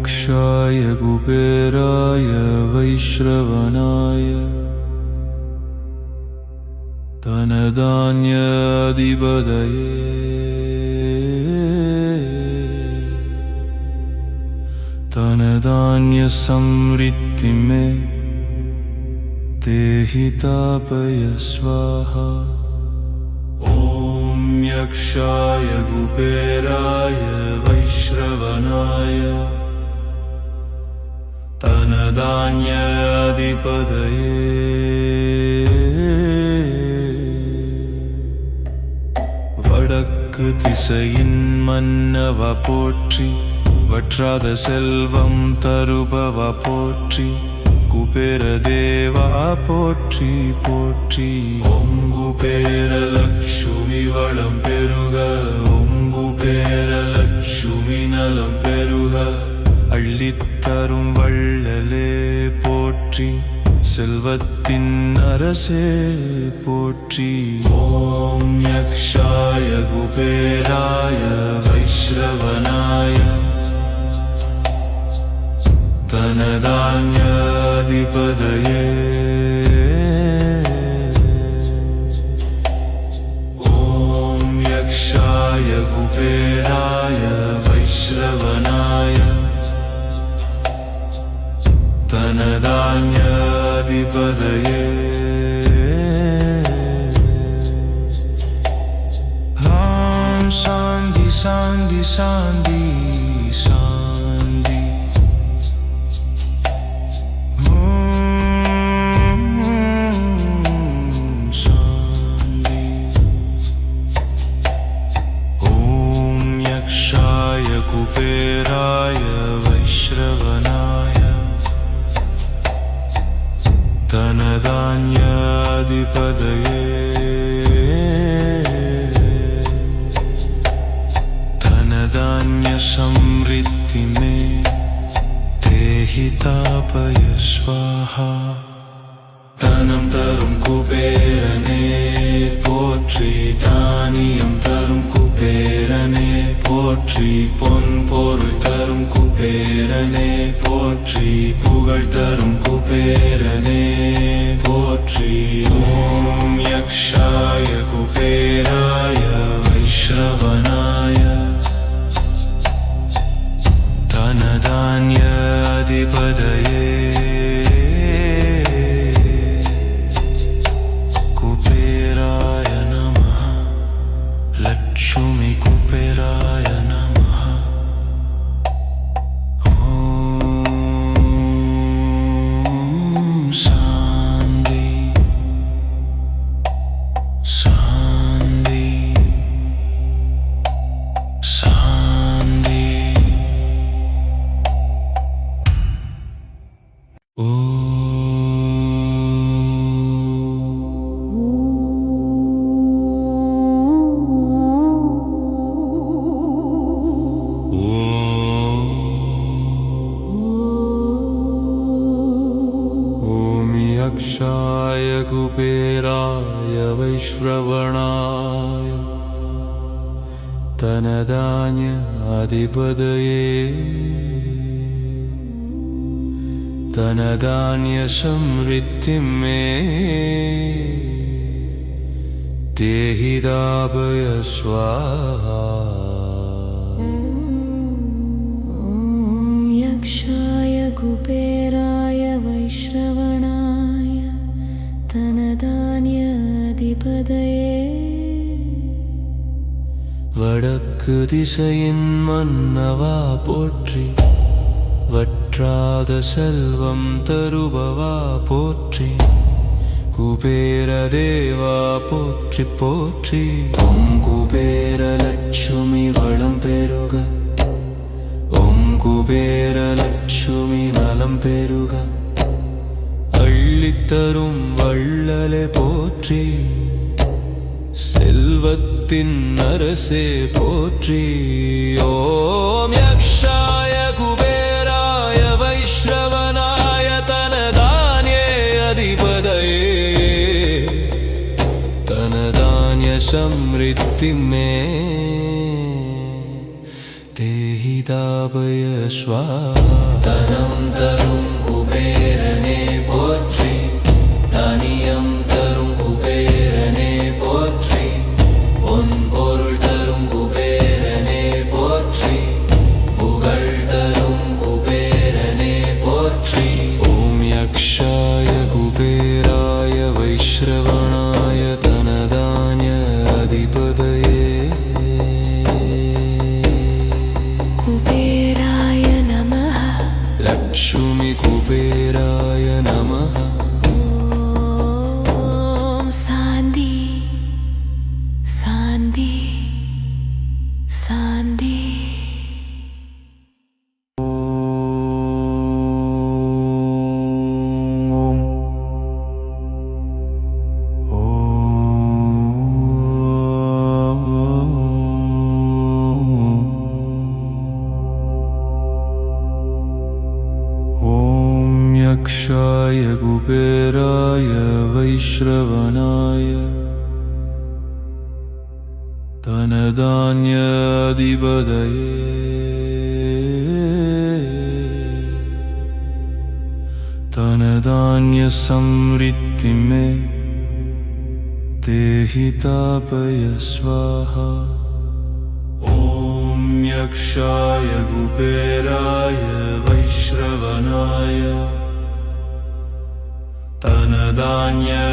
यक्षाय कुबेराय वैश्रवणाय धनधान्याधिपतये धनधान्यसमृद्धि में देहि तापय स्वाहा। ॐ यक्षाय कुबेराय वैश्रवणाय धनधान्याधिपतये வடக்கு திசையின் மன்னவா போற்றி, வற்றாத செல்வம் தருபவா போற்றி, குபேர தேவா போற்றி போற்றி. ஓம் குபேர லக்ஷ்மி வளம் பெருக, ஓம் குபேர லக்ஷ்மி நலம் பெருக, அள்ளித்தரும் வள்ளலே போற்றி, செல்வத்தின் அரசே போற்றி. ஓம் யக்ஷாய குபேராய வைஸ்ரவணாய धनधान्याधिपतये ॐ यक्षाय कुबेराय वैश्रवणाय धनधान्याधिपतये ॐ शान्ति शान्ति शान्ति शान्ति। कुबेराय वैश्रवणाय धनधान्याधिपतये धनधान्यसमृद्धि में देहि तापय स्वाहा। தனம் தரும் குபேரனே போற்றி, தானியம் தரும் குபேரனே போற்றி, பொன் பொருள் தரும் குபேரனே போற்றி, புகழ் தரும் குபேரனே போற்றி. ஓம் யக்ஷாய குபேராய வைஸ்ரவணாய धनधान्याधिपतये लक्ष्मी कुबेराय नमः। ॐ शान्ति शान्ति शान्ति। यक्षाय कुबेराय वैश्रवणाय धनधान्याधिपतये धनधान्यसमृद्धि में देहि तापय स्वाहा। ॐ यक्षाय कुबेराय वैश्रवणाय धनधान्याधिपतये வடக்கு திசையின் மன்னவா போற்றி, வற்றாத செல்வம் தருபவா போற்றி, குபேர தேவா போற்றி போற்றி. ஓம் குபேர லக்ஷ்மி வளம் பெருக, ஓம் குபேர லக்ஷ்மி நலம் பெருக, அள்ளித்தரும் வள்ளலே போற்றி, செல்வத்தின் அரசே போற்றி. ஓம் யக்ஷாய குபேராய வைஸ்ரவணாய धनधान्याधिपतये धनधान्यसमृद्धि में देहि தேஹிதாபய ஸ்வாஹா. தனம் தரும் குபேரனே போற்றி, தனியம் தரும் குபேரனே போற்றி, பொன்பொருள் தரும் குபேரனே போற்றி, புகழ் தரும் குபேரனே போற்றி. ஓம் யக்ஷாய குபேராய வைஷ்ரவணாய தனதான்ய அதிபதயே कुबेराय नमः। लक्ष्मी कुबेराय नमः. ॐ शान्ति शान्ति शान्ति। यक्षाय कुबेराय वैश्रवणाय धनधान्याधिपतये धनधान्यसमृद्धि मे देहि तापय स्वाहा. ॐ यक्षाय कुबेराय वैश्रवणाय धनधान्याधिपतये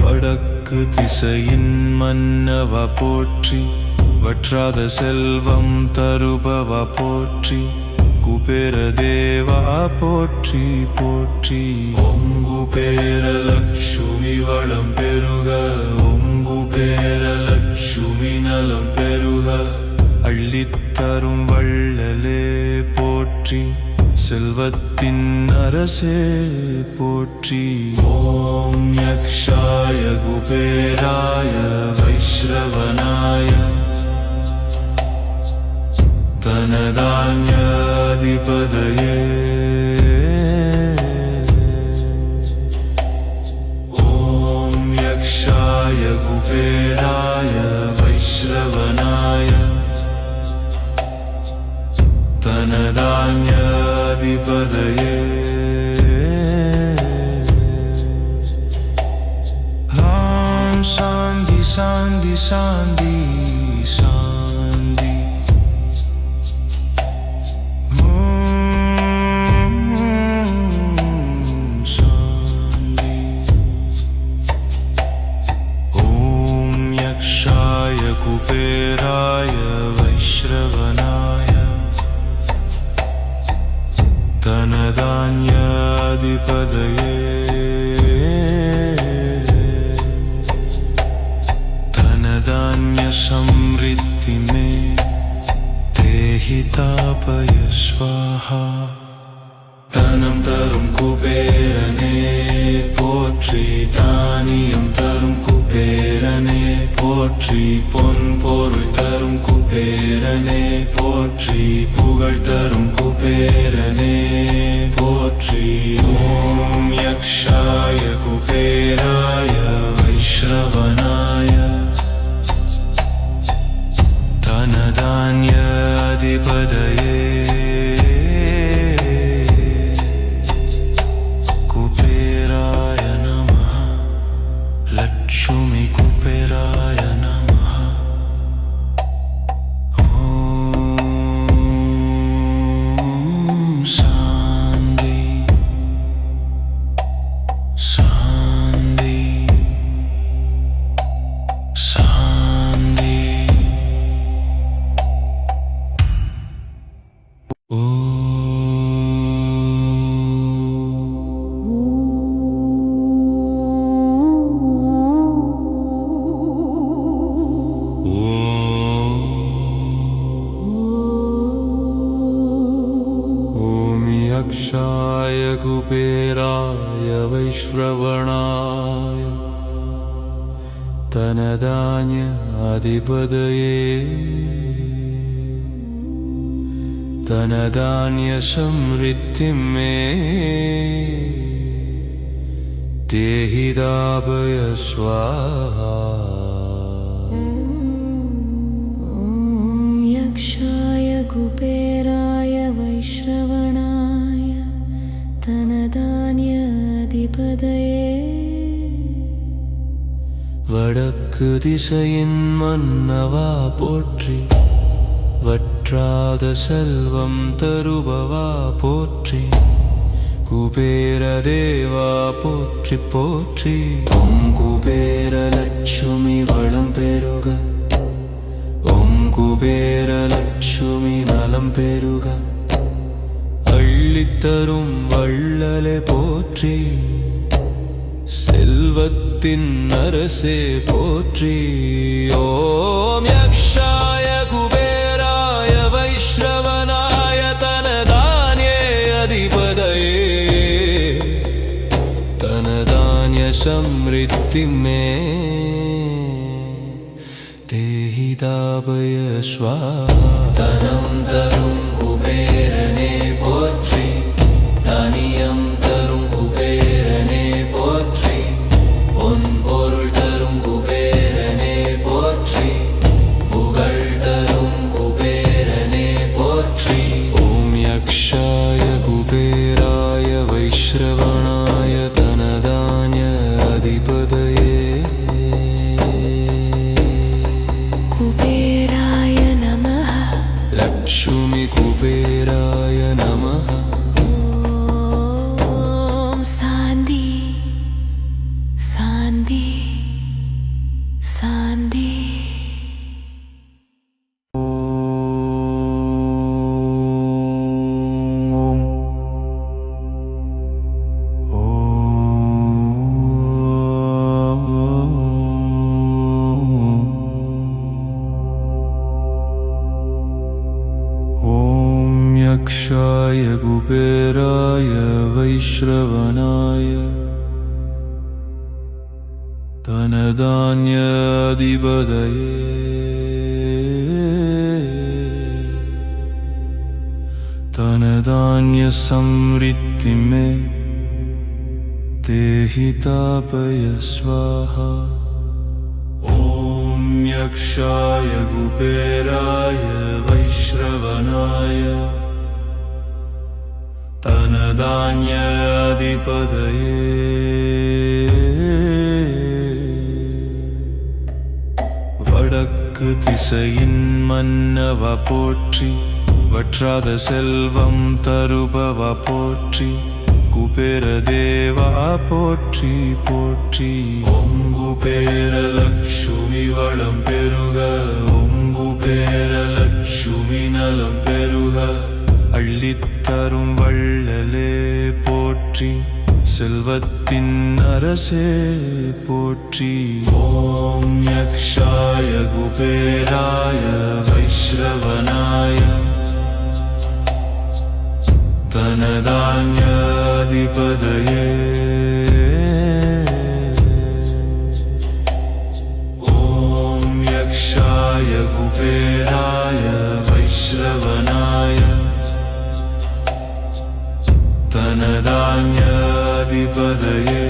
வடக்கு திசையின் மன்னவ போற்றி, வற்றாத செல்வம் தருபவ போற்றி, குபேர தேவா போற்றி போற்றி. ஓம் குபேர லக்ஷ்மி வளம் பெருக, ஓம் குபேர லக்ஷ்மி நலம் பெருக, அள்ளித்தரும் வள்ளலே போற்றி, செல்வத்தின் அரசே போற்றி. ஓம் யக்ஷாய குபேராய வைஷ்ரவணாய धनधान्याधिपतये ॐ यक्षाय कुबेराय वैश्रवणाय धनधान्याधिपतये. ॐ शान्ति शान्ति शान्ति शान्ति. कुबेराय वैश्रवणाय धनधान्याधिपतये धनधान्यसमृद्धि मे देहि तापय स्वाहा. தனம் தரும் குபேரனே போற்றி, தானியம் தரும் குபேரனே போற்றி, பொன் பொருள் தரும் குபேரனே போற்றி, புகழ் தரும் குபேரனே போற்றி. ஓம் யக்ஷாய குபேராய வைஷ்ரவணாய धनधान्याधिपतये लक्ष्मी कुबेराय नमः. ॐ शान्ति शान्ति शान्ति. यक्षाय कुबेराय वैश्रवणाय धनधान्याधिपतये धनधान्यसमृद्धि मे देहिदाभय स्वाहा ॐ यक्षाय कुबेराय वैश्रवणाय धनधान्याधिपतये வடக்கு திசையின் மன்னவா போற்றி வற்றாத செல்வம் தருபவா போற்றி குபேர தேவா போற்றி போற்றி ஓம் குபேர லட்சுமி வளம் பெருக ஓம் குபேர லட்சுமி நலம் பெருக அள்ளித்தரும் வள்ளலே போற்றி செல்வத்தின் அரசே போற்றி ஓம் யக்ஷாய குபேராய வைஷ்ரவனாய தனதான்யே அதிபதயே தனதான்ய சம்ரித்தி மே தேஹிதாபய ஸ்வாஹா தனம் தரும் குபேரனே போற்றி தானியம் தரும் குபேரனே போற்றி பொன்பொருள் தரும் குபேரனே போற்றி புகழ் தரும் குபேரனே போற்றி ஓம் யக்ஷாய குபேராய வைஷ்ரவணாய தனதான்ய அதிபதயே कुबेराय नमः लक्ष्मी कुबेराय नमः ॐ शान्ति शान्ति शान्ति यक्षाय कुबेराय वैश्रवणाय धनधान्याधिपतये धनधान्य समृद्धि में देहितापय स्वाहा ओम यक्षाय कुबेराय वैश्रवणाय धनधान्याधिपतये வடக்கு திசையின் மன்னவா போற்றி வற்றாத செல்வம் தருபவா போற்றி குபேர தேவா போற்றி போற்றி ஓம் குபேர லட்சுமி வளம் பெருக ஓம் குபேர லட்சுமி நலம் பெருக அள்ளித்தரும் வள்ளலே போற்றி செல்வத்தின் அரசே போற்றி ஓம் யக்ஷாய குபேராய வைஷ்ரவனாய தனதான்யாதிபதயே ஓம் யக்ஷாய குபேராய வைஷ்ரவனாய धनधान्याधिपतये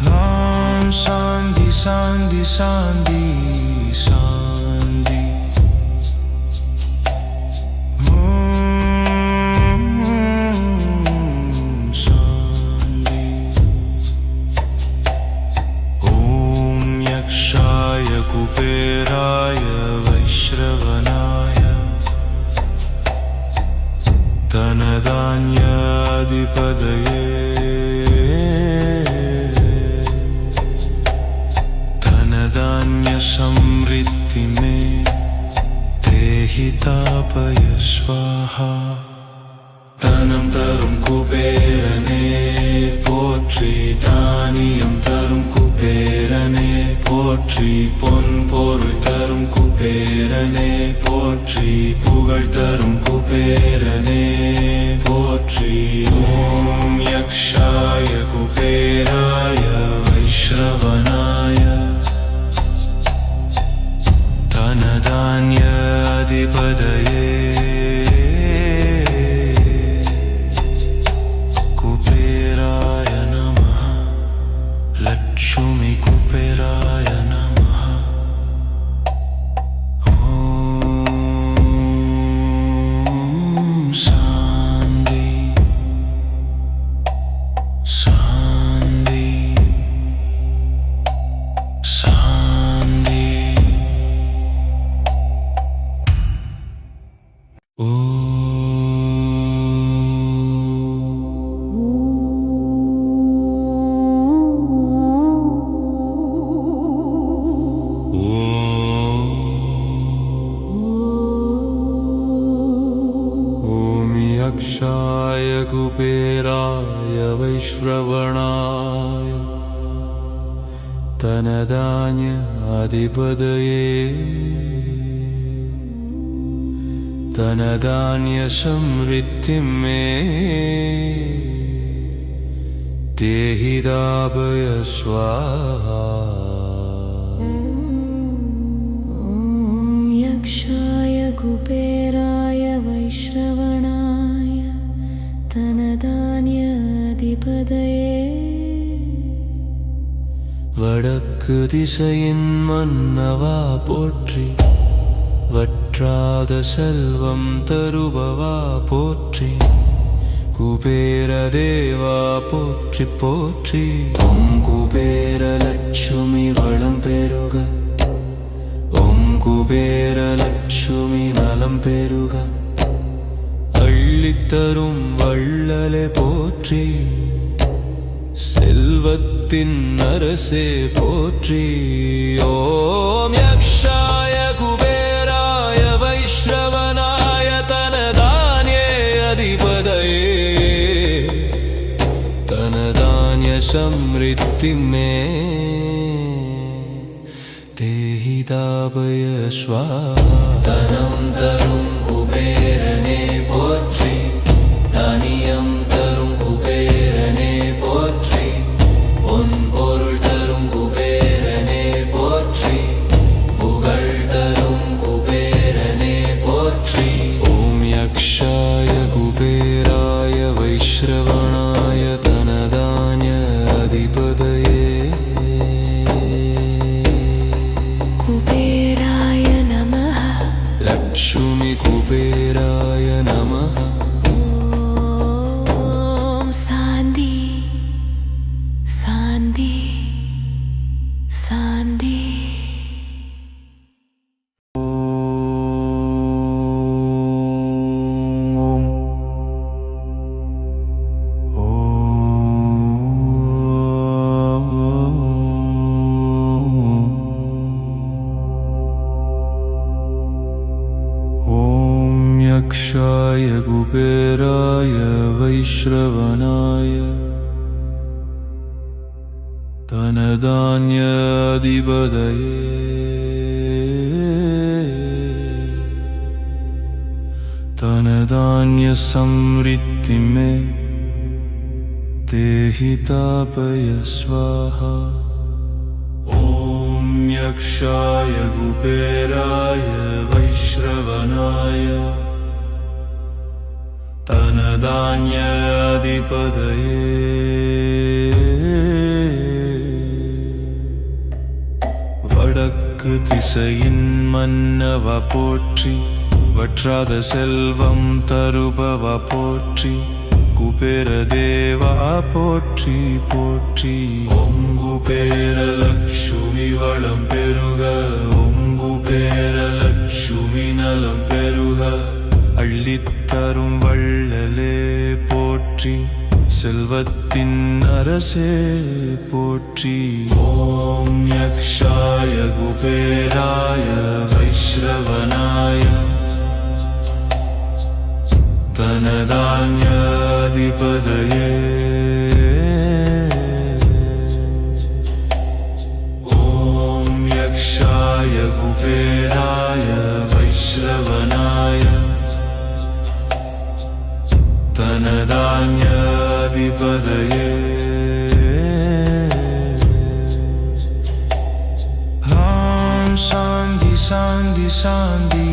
ॐ शान्ति शान्ति शान्ति शान्ति शान्ति ॐ यक्षाय कुबेराय वैश्रवणाय धनधान्याधिपतये धनधान्य समृद्धि में देहितापय स्वाहा தனம் தரும் குபேரனே போற்றி தானியம் தரும் குபேரனே போற்றி பொன் பொருள் தரும் குபேரனே போற்றி புகழ் தரும் குபேரனே போற்றி ஓம் யக்ஷாய குபேராய வைஷ்ரவனாய धनधान्याधिपतये शान्ति शान्ति यक्षाय कुबेराय वैश्रवणाय धनधान्य अधिपतये धनधान्य समृद्धिं मे देहि दापय स्वाहा यक्षाय कुबेराय वैश्रवणाय धनधान्याधिपतये வடக்கு திசையின் மன்னவா போற்றி வற்றாத செல்வம் தருபவா போற்றி குபேர தேவா போற்றி போற்றி ஓம் குபேர லட்சுமி வளம் பெருக ஓம் குபேர லட்சுமி நலம் பெருக அள்ளித்தரும் வள்ளலே போற்றி செல்வத்தின் அரசே போற்றி ஓம் யக்ஷாய குபேராய வைஷ்ரவனாய தனதான்யே அதிபதயே தனதான்ய சம்ரித்தி மே தேஹி தாபய ஸ்வாஹா தனம் தரும் குபேரனே போற்றி தானியம் தரும் குபேரனே போற்றி பொன்பொருள் தரும் குபேரனே போற்றி புகழ் தரும் குபேரனே போற்றி ஓம் யக்ஷாய குபேராய வைஷ்ரவணாய தனதான்ய அதிபதயே कुबेराय नमः लक्ष्मी कुबेराय नमः ॐ शान्ति शान्ति शान्ति यक्षाय कुबेराय वैश्रवणाय धनधान्याधिपतये धनधान्य समृद्धि मे देहि तापय स्वाहा ओम यक्षाय कुबेराय वैश्रवणाय धनधान्याधिपतये வடக்கு திசையின் மன்னவா போற்றி வற்றாத செல்வம் தருபவா போற்றி குபேர தேவா போற்றி போற்றி ஓம் குபேர லக்ஷ்மி வளம் பெருக ஓம் குபேர லக்ஷ்மி நலம் பெருக அள்ளித்தரும் வள்ளலே போற்றி செல்வத்தின் அரசே போற்றி ஓம் யக்ஷாய குபேராய வைஷ்ரவனாய தனதான்யாதிபதயே ஓம் யக்ஷாய குபேராய வைஷ்ரவனாய धनधान्याधिपतये शान्ति शान्ति शान्ति